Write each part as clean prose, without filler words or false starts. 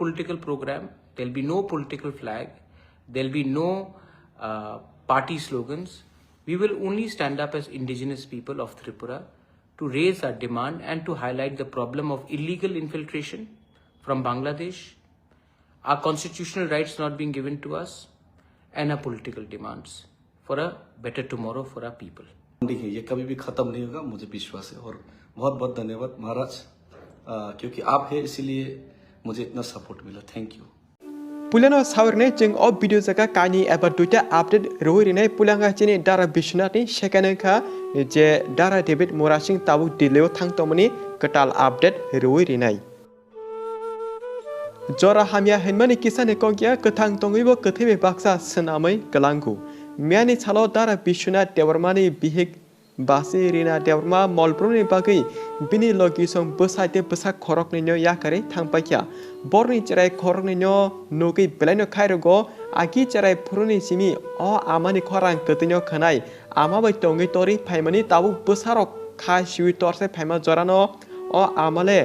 political program, there'll be no political flag, there'll be no party slogans. We will only stand up as indigenous people of Tripura to raise our demand and to highlight the problem of illegal infiltration from Bangladesh, our constitutional rights not being given to us, and our political demands for a better tomorrow for our people. ये कभी भी खत्म नहीं होगा, मुझे विश्वास है। और बहुत बहुत धन्यवाद महाराज, क्योंकि आप हैं इसीलिए मुझे इतना सपोर्ट मिला। Thank you. पुलानो सावरने जों अब भिडियो जगह कानी एबा दुइटा अपडेट रोहि रिनाय पुलांगा चिनि दारा बिश्वनाथनि सेकेन्डखा जे दारा डेभिड मुरासिं ताबु दिल्लीयाव थांतोमनि कटाल अपडेट रोहि रिनाय जरा हामिया हेनमानि किसानि कोगिया कथां तंगैबो कथैबे बाक्सा सोनामै गलांगु मियानि छालो दारा बिश्वनाथ देवरमानि बिहिक बासी रिना देवरमा मलब्रनि बागै बिनि लगिसं बोसाइते बोसा खरकनिनो याकारे थांपायखा बरनि चराय खरकनिनो नुगै बेलायनो खायरगो आगि चराय फुरुनि सिमि अ आमानि खरां कतिनो खनाय आमाबै तंगै तरि फायमानि ताबु बोसारक खा सिवि तरसे फायमा जरानो अ आमाले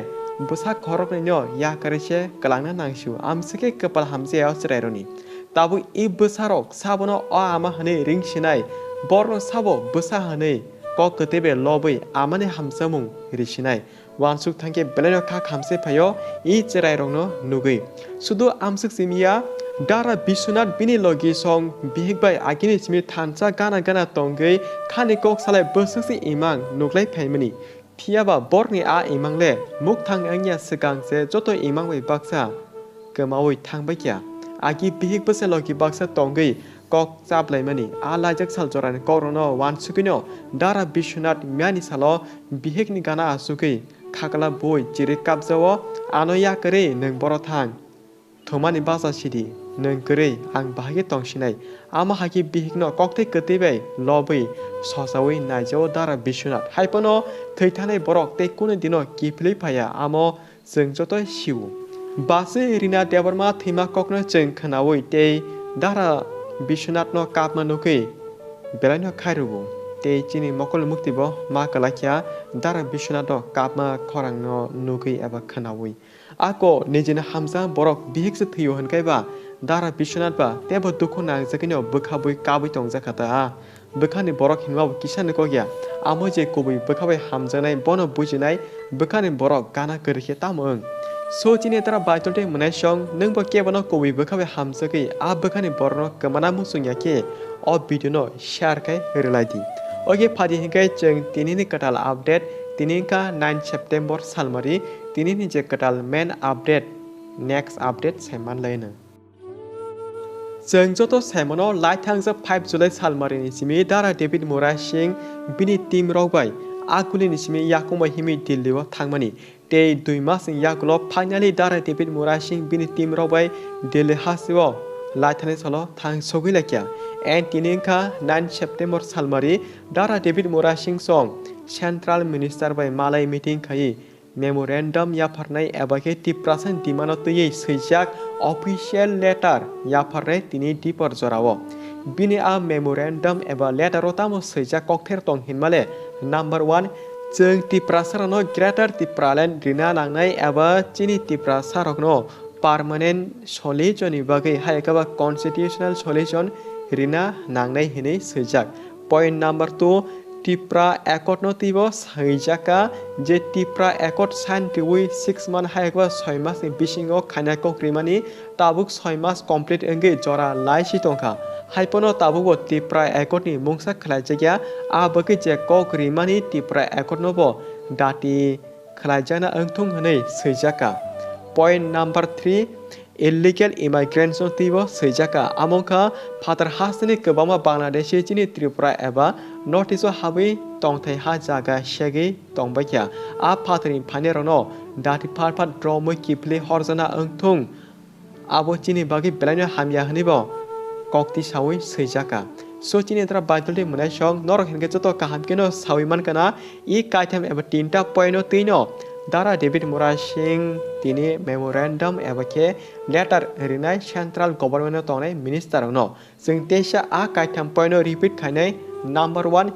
बोसा खरकनिनो याकारेसे गलांना नांसु आमसके कपाल हामजेयाव चरायरनि ताबु इ बोसारक साबनो अ आमा हनै रिंसिनाय बरनो साबो बोसा हनै कतैबे लबै आमाने हामसामुं रिसिनाय वानसुक थांके बेलायनो खा खामसे फायो इ चेरायरंनो नुगै सुदु आमसुक सिमिया दारा बिश्वनाथ बिनि लगी सं बिहिकबाय आगिनि सिमि थानसा गाना गाना तंगै खानि कक सालाय बोसोसि इमां नुग्लाय फायमनि थियाबा बरनि आ इमांले मुख थां आंनिया सिगांसे जतो इमांबै बाक्सा गोमावै थांबायखिया आगि बिहिक बोसे लगी बाक्सा तंगै कक चाबलायमानि आलाजक साल जरानि करनो वानसुकिनो दारा बिश्वनाथ म्यानि सालो बिहेकनि गाना आसुकै खागला बय जिरे काबजावो आनया करे नों बर थां थमानि बाजा सिदि नों करे आं बाहागे तंसिनाय आमा हागि बिहिकनो ककते कतैबाय लबै ससावै नायजाव दारा बिश्वनाथ हायपनो थैथानाय बरक ते कुनो दिनो किफ्लै फाया आमो जों जतो सिउ बासे रिना देवरमा थैमा ककनो जों खोनावै ते दारा बिश्वनाथ नो कापमा नुकै बेलायनो खायरुबो ते चिनि मकल मुक्तिबो मा कलाखिया दारा बिश्वनाथ कापमा खरांनो नुकै एबा खोनावै आको निजिनो हामजा बरक बिहिकसे थैयो होनखायबा दारा बिश्वनाथ बा तेबो दुखु नांजकिनो बोखाबै काबै तंजाखाता बोखानि बरक हिनमाबो किसानो कगिया आमो जे कबै बोखाबै हामजानाय बनो बुजिनाय बोखानि बरक गाना गोरखे तामों सोचिने तरा बाइतोटे मनाय सं नोंबो केबनो कबै बोखाबै हामजकै आ बोखानि बरनो कमाना मुसुंयाके अ भिडियोनो शेयर kai रिलायदि ओगे फादि हिंगाय जों तिनिनि कटाल अपडेट तिनिका 9 सेप्टेम्बर सालमारि तिनिनि जे कटाल मेन अपडेट नेक्स्ट अपडेट सायमान लायनो जों जतो सायमनो लाइथांजो 5 जुलाइ सालमारिनि सिमि दारा डेभिड मुरासिं बिनि टीम रगबाय आकुलिनि सिमि याकुमा हिमि दिल्लीयाव थांमानि ते 2 मास याकुलो फाइनाली दारा डेभिड मुरासिं बिनि टीम रगबाय दिल्ली हासिव लाइथाने सलो थां सगैलाकिया एन तिनिका 9 सेप्टेम्बर सालमारि दारा डेभिड मुरासिं सं सेंट्रल मिनिस्टार बाय मालाय मीटिंग खाई मेमोरेंडम याफारनाय एबाके टिप्रासन दिमानो तयै सैजाक ऑफिशियल लेटर याफारनाय तिनि दीपर जराव बिनि आ मेमोरेंडम एबा लेटरो तामो सैजाक ककथेर तंग हिनमाले नंबर 1 जों टिप्रासारनो ग्रेटर टिप्रालेन रिना लांनाय एबा चिनि टिप्रासारकनो पार्मानेंट सल्यूशननि बागै हायकाबा कन्स्टिट्यूशनल सल्यूशन रिना नांनाय हिनै सैजाक पॉइंट नंबर 2 टिप्रा एकट नतिबो सैजाका जे टिप्रा एकट सानटिवै 6 मान हायकाबा 6 मास नि बिसिङो खानाको क्रिमानि ताबुक 6 मास कमप्लीट एंगे जरा लाइसि तंखा हायपनो ताबुबो टिप्रा एकटनि मुंसा खलायजाया आ बकै जे कक्रिमानि टिप्रा एकटनोबो दाति खलायजाना ओंथुं हनै सैजाका पॉइंट नंबर 3 इलीगल इमिग्रेशन तिबो सैजाका आमोखा फादर हासनि गोबामा बांलादेशी चिनि त्रिपुरा एबा नॉर्थ ईस्ट हाबै तंथाय हा जागा सेगै तंबायखा आ फादरनि फानेरनो दाति फारफात ड्रमै किफ्ले हरजना ओंथुं आबो चिनि बागै बेलायनो हामिया हनिबो कक्ति सावै सैजाका सोचिने द्रा बाइतलते मनाय सं नरक हेनगे जतो काहामकेनो साविमान kana इ काइथाम एबा तीनटा पॉइंट तीनो दारा डेविड मुरासिं तिनि मेमोरेंडम एबाके लेटर रिनाय सेंट्रल गवर्नमेंट तंनाय मिनिस्टारनो जों देशा आ काइथाम point repeat खायनाय number 1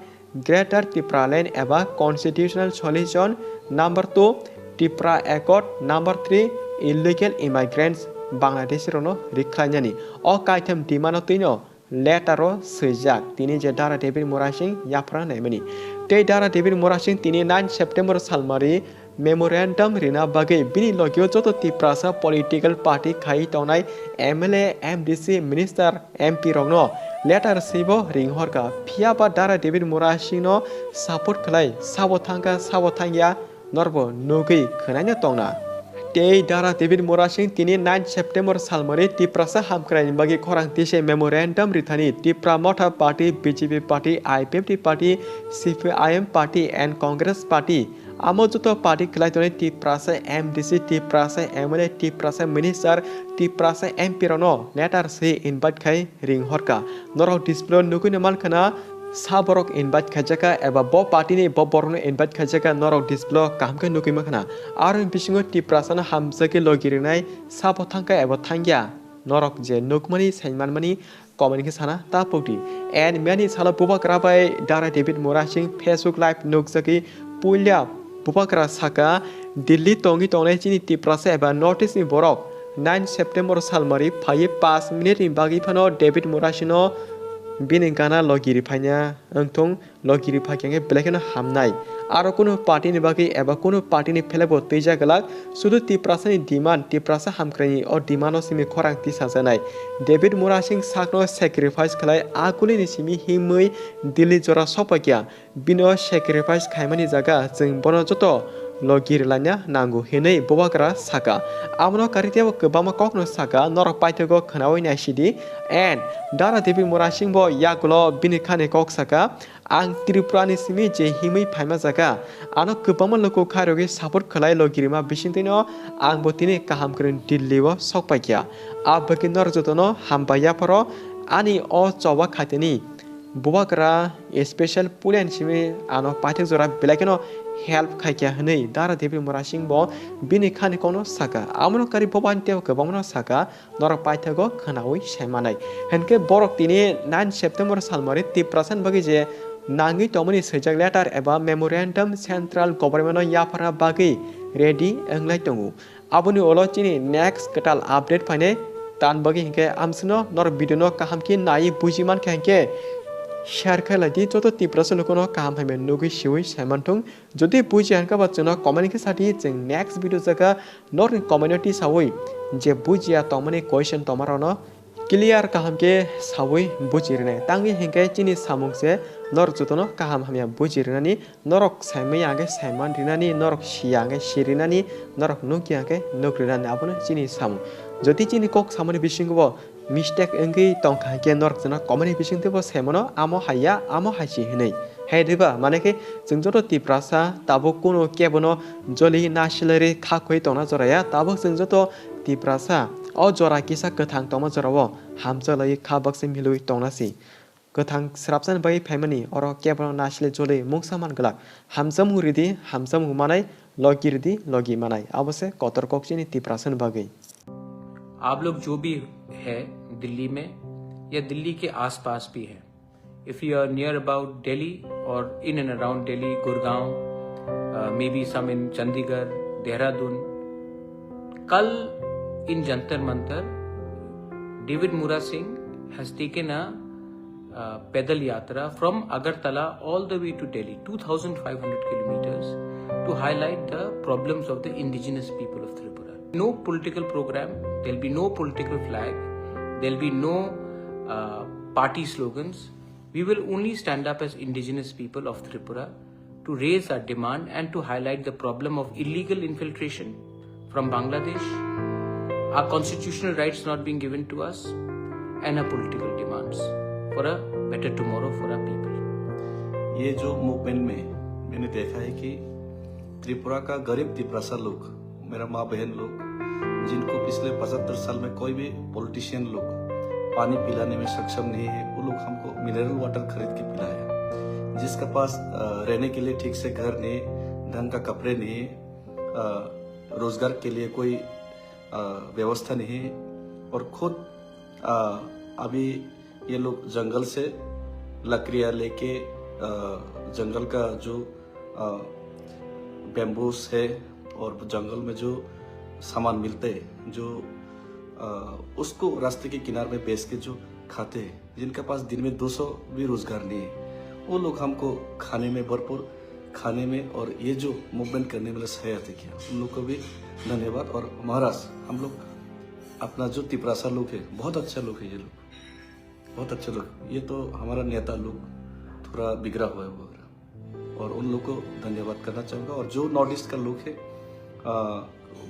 greater Tipraland एबा कन्स्टिट्यूशनल सल्यूशन नंबर 2 टिप्रा एकट number 3 illegal immigrants Bangladesh rono riklanyani o kaitem dimano tino letaro sejak tini je dara Devid Murasing yapra naimani te dara Devid Murasing tini 9 September salmari memorandum rina bagai bini logio joto tiprasa political party khai tonai MLA MDC minister MP rongno letter sibo ringhorka phiaba dara Devid Murasing no support khlai sabo thangya norbo nugui khnanya tongna te dara Devid Murasing tini 9 September salmari tiprasa hamkrai bagi khorang tise memorandum rithani tipra motha party BJP party IPMT party CPIM party and Congress party Amojuto party kelaitone tiprasa MDC tiprasa MLA tiprasa minister tiprasa MP rono letter se invite khai ring horka norok display nukui namal khana Saborok invite khajaka eba bo party ni bo borno invite khajaka norok display kamke nukui makhana aron bisingo tiprasa na hamsake logi rinai sabo thangka eba thangya norok je nukmani sainmanmani comment ke sana ta pokti and many sala bubakra bai dara Devid Murasing Facebook live nukjaki pulya bubakra saka Delhi tongi tongnai chini tiprasa eba notice ni borok 9 September salmari 5 minute in bagi phano Devid Murasing bini gana logiri phanya angthong logiri phakyang belekena hamnai aro kono party ni bagi eba kono party ni phelebo teja galak sudu tiprasa ni demand tiprasa hamkrani o dimano simi khorang ti sajanai Devid Murasing sakno sacrifice khlai akuli ni simi himui Delhi jora sopakya bino sacrifice khaimani jaga jeng bono joto logir lanya nangu hinei bobakra saka amno karitebo kebama kokno saka norok paitego khnawai na sidi and dara Devid Murasing bo yagulo binikhane kok saka ang Tripura ni simi je himui phaima jaga ano kebama loko kharoge support khlai logirima bisintino ang botini kaham kren Delhi bo sokpakya abaki nor jotono hambaya poro ani o chowa khateni bobakra special pulen simi ano paithek jora belakeno help khaikya hne dara Devid Murasing bo bini khani kono saka amno kari boban teo ke bomno saka norok paithago khanawi saimanai henke borok tini 9 September salmari 30% bagi je nangi tomani sejak letter eba memorandum central government yapara bagi ready englai tongu abuni olo chini next ketal update paine tan bagi henke amsno nor video no kaham ki nai bujiman khenke share khai ladi joto tiprasa lokono kaham haime nugui siwi saimanthung jodi buji hanka bachno comment ke sati jeng next video jaga nor community sawi je bujia tomani question tomarono clear kaham ke sawi buji rinai tangi hingke chini samung se nor jotono kaham hamya buji rinani norok saimai age saiman rinani norok siange sirinani norok nuki age nukrinani abono chini samung jodi chini kok samani bisingo mistake enggi tongkha ke norok jana comment bising tebo semono amo haya amo hachi hinai hai deba mane ke jengjoto tiprasa tabo kono kebono joli nasilere khakhoi tona joraya tabo jengjoto tiprasa o jora kisa kathang toma jorawo hamjalai khabakse milui tongnasi kathang srapsan bai phaimani oro kebono nasile joli mungsaman galak hamjam huridi hamjam humanai logirdi logi manai abose kotor kokchini tiprasan bagai आप लोग जो भी है दिल्ली में या दिल्ली के आसपास भी है if you are near about Delhi और in and around Delhi Gurgaon may be some in Chandigarh Dehradun कल in Jantar Mantar David Murasing has taken a paidal yatra from Agartala all the way to Delhi 2500 kilometers to highlight the problems of the indigenous people of Tripura. No political program, there'll be no political flag, there'll be no party slogans. We will only stand up as indigenous people of Tripura to raise our demand and to highlight the problem of illegal infiltration from Bangladesh, our constitutional rights not being given to us, and our political demands for a better tomorrow for our people. ये जो movement में मैंने देखा है कि त्रिपुरा का गरीब तिपरासा लोग, मेरा माँ बहन लोग, जिनको पिछले 75 साल में कोई भी पॉलिटिशियन लोग पानी पिलाने में सक्षम नहीं है, वो लोग हमको मिनरल वाटर खरीद के पिलाया। जिसके पास रहने के लिए ठीक से घर नहीं, ढंग का कपड़े नहीं, रोजगार के लिए कोई व्यवस्था नहीं, और खुद अभी ये लोग जंगल से लकड़ियाँ लेके जंगल का जो बैम्बूस है और जंगल में जो सामान मिलते हैं, जो उसको रास्ते के किनारे में बेच के जो खाते हैं, जिनके पास दिन में 200 भी रोजगार नहीं है, वो लोग हमको खाने में भरपूर खाने में और ये जो मूवमेंट करने में सहायता किया, उन लोग को भी धन्यवाद। और महाराज हम लोग अपना जो तिपरासा लोग है, बहुत अच्छा लोग है, ये लोग बहुत अच्छे लोग। ये तो हमारा नेता लोग थोड़ा बिगड़ा हुआ है और उन लोग को धन्यवाद करना चाहूँगा। और जो नॉर्थ ईस्ट का लोग है,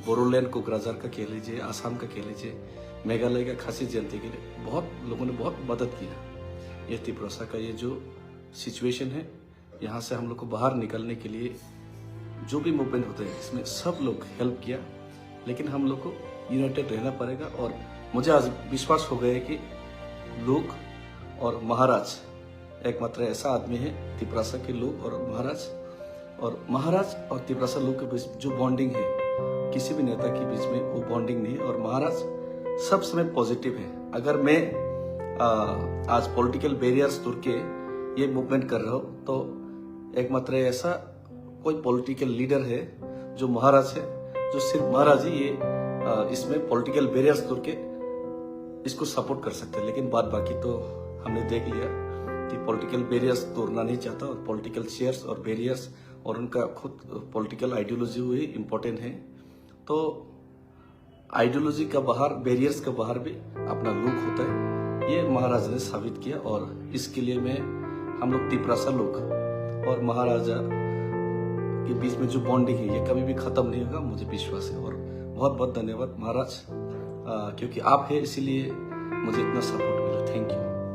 बोरोलैंड कोकराझार का कह लीजिए, आसाम का कह लीजिए, मेघालय का खासी जयंती के लिए बहुत लोगों ने बहुत मदद किया। ये तिपरासा का ये जो सिचुएशन है, यहाँ से हम लोग को बाहर निकलने के लिए जो भी मूवमेंट होते हैं, इसमें सब लोग हेल्प किया, लेकिन हम लोग को यूनाइटेड रहना पड़ेगा। और मुझे आज विश्वास हो गया है कि लोग और महाराज एकमात्र ऐसा आदमी है, तिपरासा के लोग और महाराज और तिपरासा लोग के बीच जो बॉन्डिंग है, किसी भी नेता के बीच में वो बॉन्डिंग नहीं है। और महाराज सब समय पॉजिटिव है। अगर मैं आज पॉलिटिकल बैरियर्स तोड़ के ये मूवमेंट कर रहा हूँ, तो एकमात्र ऐसा कोई पॉलिटिकल लीडर है जो महाराज है, जो सिर्फ महाराज ही ये इसमें पॉलिटिकल बैरियर्स तोड़ के इसको सपोर्ट कर सकते हैं। लेकिन बाकी तो हमने देख लिया कि पॉलिटिकल बैरियर्स तोड़ना नहीं चाहता, और पॉलिटिकल शेयर्स और बैरियर्स और उनका खुद पॉलिटिकल आइडियोलॉजी हुई इम्पोर्टेंट है। तो आइडियोलॉजी का बाहर, बैरियर्स का बाहर भी अपना लुक होता है, ये महाराज ने साबित किया। और इसके लिए मैं हम लोग तिपरासा लोग और महाराजा के बीच में जो बॉन्डिंग है, ये कभी भी खत्म नहीं होगा, मुझे विश्वास है। और बहुत बहुत धन्यवाद महाराज, क्योंकि आप है इसीलिए मुझे इतना सपोर्ट मिला। Thank you.